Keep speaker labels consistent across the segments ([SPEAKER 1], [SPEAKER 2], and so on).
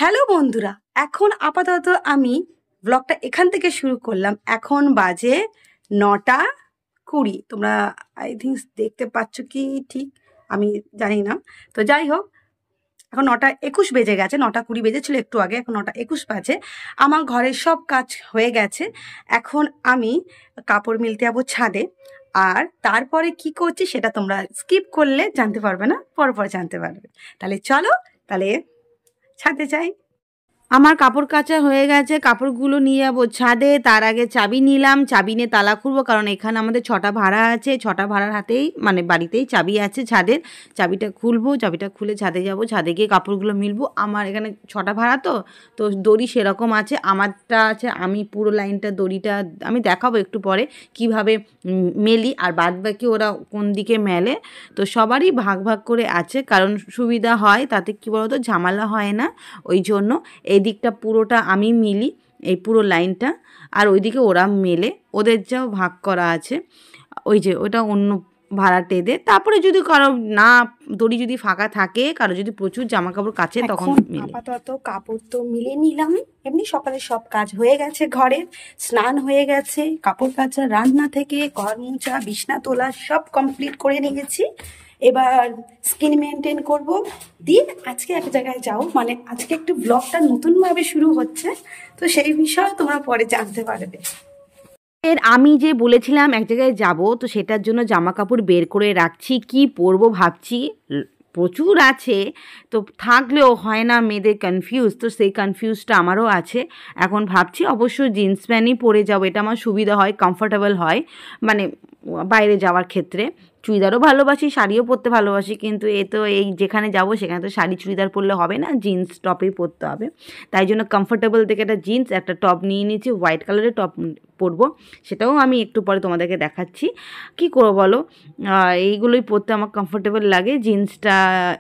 [SPEAKER 1] Hello বন্ধুরা, এখন আপাতত আমি ব্লগটা এখান থেকে শুরু করলাম। এখন বাজে 9:20। তোমরা আই থিঙ্ক দেখতে পাচ্ছ কি ঠিক আমি জানি না। তো যাই হোক, এখন 9:21 বেজে গেছে। 9:20 বেজেছিল একটু আগে, এখন 9:21 বাজে। আমার ঘরের সব কাজ হয়ে গেছে। এখন আমি কাপড় মেলতে যাবো ছাদে। আর তারপরে কি করছি সেটা তোমরা স্কিপ করলে জানতে পারবে না, পরে জানতে পারবে। তাহলে চলো, তাহলে ছাদে যাই। আমার কাপড় কাচা হয়ে গেছে, কাপড়গুলো নিয়ে যাবো ছাদে। তার আগে চাবি নিলাম, চাবি নিয়ে তালা খুলবো, কারণ এখানে আমাদের 6টা ভাড়া আছে। 6টা ভাড়ার হাতেই মানে বাড়িতেই চাবি আছে ছাদের। চাবিটা খুলবো, চাবিটা খুলে ছাদে যাব, ছাদে গিয়ে কাপড়গুলো মিলবো। আমার এখানে 6টা ভাড়া, তো দড়ি সেরকম আছে, আমারটা আছে। আমি পুরো লাইনটা দড়িটা আমি দেখাবো একটু পরে কিভাবে মেলি, আর বাদ বাকি ওরা কোন দিকে মেলে। তো সবারই ভাগ ভাগ করে আছে, কারণ সুবিধা হয়, তাতে কী বলতো ঝামেলা হয় না। ওই জন্য এই দিকটা পুরোটা আমি মিলি, এই পুরো লাইনটা, আর ওইদিকে ওরা মেলে। ওদের যাও ভাগ করা আছে, ওই যে ওটা অন্য ভাড়াটে দে। তারপরে যদি কারো না দড়ি যদি ফাঁকা থাকে, কারো যদি প্রচুর জামা কাপড় কাচে, তখন আপাতত কাপড় তো মিলে নিলাম। এমনি সকালে সব কাজ হয়ে গেছে, ঘরের স্নান হয়ে গেছে, কাপড় কাচা, রান্না থেকে ঘর মোছা, বিছনা তোলা সব কমপ্লিট করে নিয়েছি। এবার স্কিন মেনটেন করব, দিন আজকে এক জায়গায় যাও, মানে আজকে একটু ব্লগটা নতুনভাবে শুরু হচ্ছে, তো সেই বিষয়ে তোমরা পরে জানতে পারবে। আমি যে বলেছিলাম এক জায়গায় যাব, তো সেটার জন্য জামা কাপড় বের করে রাখছি, কি পরবো ভাবছি। প্রচুর আছে, তো থাকলেও হয় না, মেয়েদের কনফিউজ, তো সেই কনফিউজটা আমারও আছে। এখন ভাবছি অবশ্য জিন্স প্যান্টই পরে যাবো, এটা আমার সুবিধা হয়, কমফোর্টেবল হয়, মানে বাইরে যাওয়ার ক্ষেত্রে। চুড়িদারও ভালোবাসি, শাড়িও পরতে ভালোবাসি, কিন্তু এই যেখানে যাব সেখানে তো শাড়ি চুড়িদার পরলে হবে না, জিন্স টপেই পরতে হবে। তাই জন্য কমফোর্টেবল থেকে একটা জিন্স, একটা টপ নিয়ে নিয়েছি, হোয়াইট কালারের টপ পরবো, সেটাও আমি একটু পরে তোমাদেরকে দেখাচ্ছি। কি করবো বলো, এইগুলোই পরতে আমার কমফোর্টেবল লাগে। জিন্সটা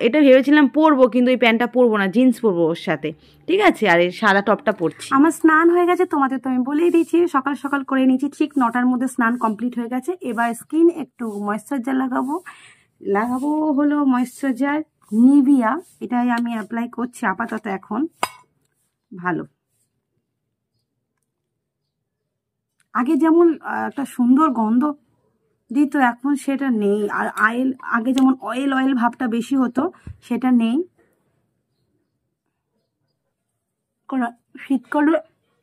[SPEAKER 1] এটা ভেবেছিলাম পরবো, কিন্তু এই প্যান্টটা পরবো না, জিন্স পরবো ওর সাথে, ঠিক আছে। আর এই সাদা টপটা পরছি। আমার স্নান হয়ে গেছে, তোমাদের তো আমি বলেই দিয়েছি, সকাল সকাল করে নিয়েছি, ঠিক 9টার মধ্যে স্নান কমপ্লিট হয়ে গেছে। এবার স্কিন একটু ময়েশ্চারাইজার লাগাবো হলো ময়েশ্চারাইজার নিভিয়া, এটাই আমি অ্যাপ্লাই করছি আপাতত। এখন ভালো, আগে যেমন একটা সুন্দর গন্ধ দিত, এখন সেটা নেই। আর আগে যেমন অয়েল ভাবটা বেশি হতো, সেটা নেই। শীতকালে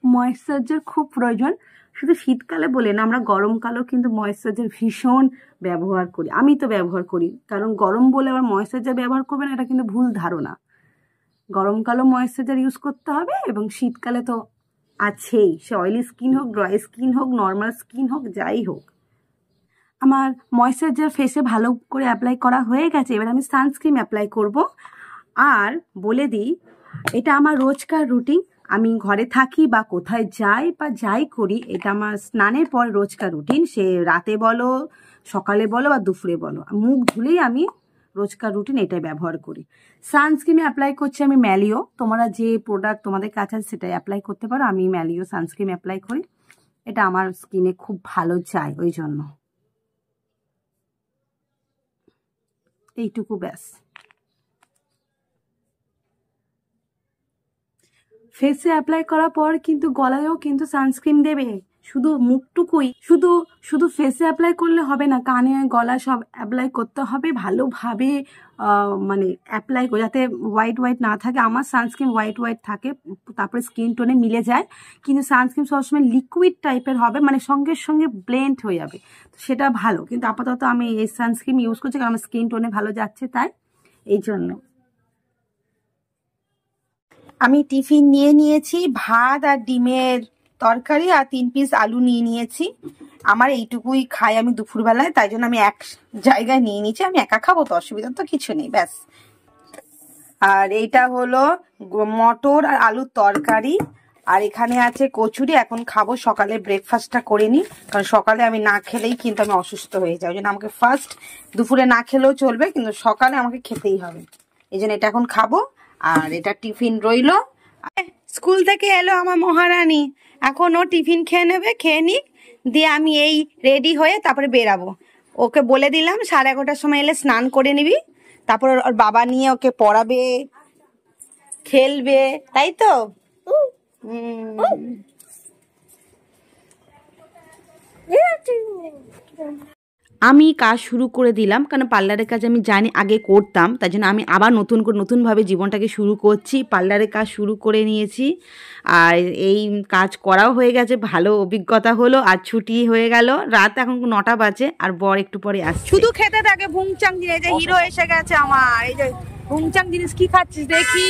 [SPEAKER 1] ময়েশ্চারাইজার খুব প্রয়োজন, শুধু শীতকালে বলে না, আমরা গরমকালেও কিন্তু ময়েশ্চারাইজার ভীষণ ব্যবহার করি। আমি তো ব্যবহার করি, কারণ গরম বলে আবার ময়েশ্চারাইজার ব্যবহার করবে না, এটা কিন্তু ভুল ধারণা। গরমকালেও ময়েশ্চারাইজার ইউজ করতে হবে, এবং শীতকালে তো আছেই, সে অয়েলি স্কিন হোক, ড্রাই স্কিন হোক, নর্মাল স্কিন হোক, যাই হোক। আমার ময়েশ্চারাইজার ফেসে ভালো করে অ্যাপ্লাই করা হয়ে গেছে, এবার আমি সানস্ক্রিন অ্যাপ্লাই করব। আর বলে দিই, এটা আমার রোজকার রুটিন। আমি ঘরে থাকি বা কোথায় যাই বা যাই করি, এটা আমার স্নানের পর রোজকার রুটিন। সে রাতে বলো, সকালে বলো বা দুপুরে বলো, মুখ ধুলেই আমি রোজকার রুটিন এটাই ব্যবহার করি। সানস্ক্রিনে অ্যাপ্লাই করছি আমি ম্যালিও। তোমরা যে প্রোডাক্ট তোমাদের কাছে আছে সেটাই অ্যাপ্লাই করতে পারো। আমি ম্যালিও সানস্ক্রিন অ্যাপ্লাই করি, এটা আমার স্কিনে খুব ভালো যায়, ওই জন্য। এইটুকু ব্যাস। ফেসে অ্যাপ্লাই করার পর কিন্তু গলায়ও কিন্তু সানস্ক্রিন দেবে, শুধু মুখটুকুই শুধু ফেসে অ্যাপ্লাই করলে হবে না, কানে গলা সব অ্যাপ্লাই করতে হবে ভালোভাবে। মানে অ্যাপ্লাই করে যাতে হোয়াইট না থাকে। আমার সানস্ক্রিন হোয়াইট থাকে, তারপরে স্কিন টোনে মিলে যায়, কিন্তু সানস্ক্রিন সবসময় লিকুইড টাইপের হবে, মানে সঙ্গে সঙ্গে ব্লেন্ড হয়ে যাবে, সেটা ভালো। কিন্তু আপাতত আমি এই সানস্ক্রিন ইউজ করছি, কারণ আমার স্কিন টোনে ভালো যাচ্ছে, তাই এই জন্য। আমি টিফিন নিয়ে নিয়েছি, ভাত আর ডিমের তরকারি আর 3 পিস আলু নিয়ে নিয়েছি। আমার এইটুকুই খাই আমি দুপুরবেলায়, তাই জন্য আমি এক জায়গায় নিয়ে নিয়েছি। আমি একা খাবো তো, অসুবিধা তো কিছু নেই, ব্যাস। আর এইটা হলো মটর আর আলুর তরকারি, আর এখানে আছে কচুরি। এখন খাবো, সকালে ব্রেকফাস্টটা করে নিই, কারণ সকালে আমি না খেলেই কিন্তু আমি অসুস্থ হয়ে যাই। ওই জন্য আমাকে ফার্স্ট, দুপুরে না খেলেও চলবে, কিন্তু সকালে আমাকে খেতেই হবে, এই জন্য এটা এখন খাবো। আর এটা টিফিন রইলো। স্কুল থেকে এলো আমার মহারানী, এখন ও টিফিন খেয়ে নেবে, খেয়ে নিক, দিয়ে আমি এই রেডি হয়ে তারপরে বেরাবো। ওকে বলে দিলাম 11:30টার সময় এলে স্নান করে নিবি, তারপর ওর বাবা নিয়ে ওকে পড়াবে, খেলবে, তাই তো? আমি কাজ শুরু করে দিলাম, কারণ পার্লারের কাজ আমি জানি আগে করতাম, তাই জন্য আমি আবার নতুন করে নতুনভাবে জীবনটাকে শুরু করছি। পার্লারের কাজ শুরু করে নিয়েছি, আর এই কাজ করাও হয়ে গেছে, ভালো অভিজ্ঞতা হলো। আর ছুটি হয়ে গেল, রাত এখন 9টা বাজে, আর বর একটু পরে আসছে। শুধু খেতে থাকে ভুংচাং জিনিস। এই যে হিরো এসে গেছে আমার, এই যে ভুংচাং জিনিস। কি খাচ্ছিস দেখি?